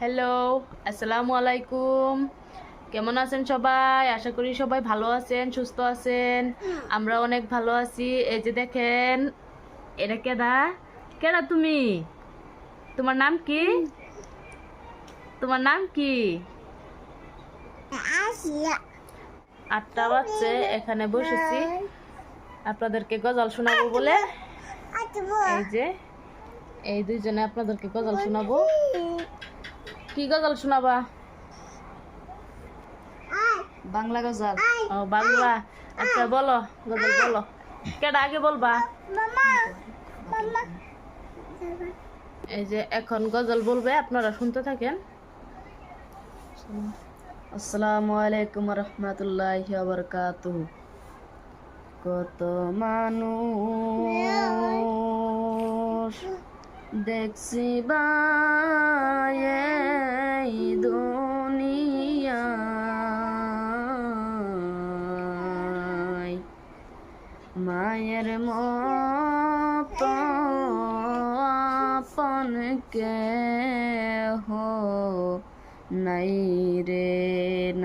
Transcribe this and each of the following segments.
Hello, আসসালামু আলাইকুম। কেমন আছেন সবাই? আশা করি সবাই ভালো আছেন, সুস্থ আছেন। আমরা অনেক ভালো আছি। এই যে দেখেন, এটা কেডা? কেডা তুমি? তোমার নাম কি? তোমার নাম কি? 8টা বাজছে, এখানে বসেছি আপনাদেরকে গজল শোনাবো বলে। এই যে এই দুইজনে আপনাদেরকে গজল শোনাবো। কি গজল শোনাবা? বাংলা গজল। ও বাংলা। আচ্ছা বলো, গজল বলো। কেডা আগে বলবা? এই যে এখন গজল বলবে, আপনারা শুনতে থাকেন। আসসালামু আলাইকুম রহমতুল্লাহি ওয়া বারাকাতুহু। কত মানুষ দেখছি এই দুনিয়ায়, মায়ের মতো আপন কেহ নাই রে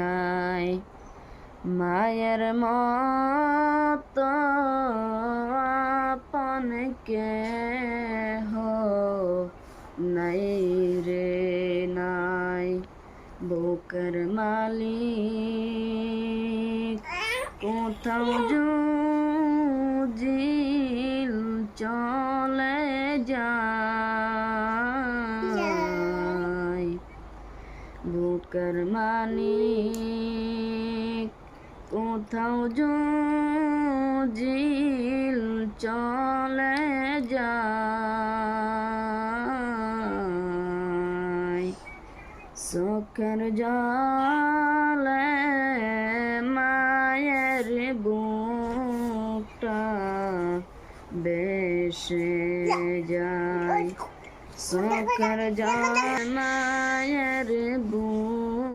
নাই, মায়ের মতো আপন কেহ নাই রে নাই, বুকের মালিক কোথাও জিল চলে যায়, বুকের মালিক কোথাও জিল চলে যায়, চোখের জলে মায়ের বুকটা বেসে যায়, চোখের জলে মায়ের বুক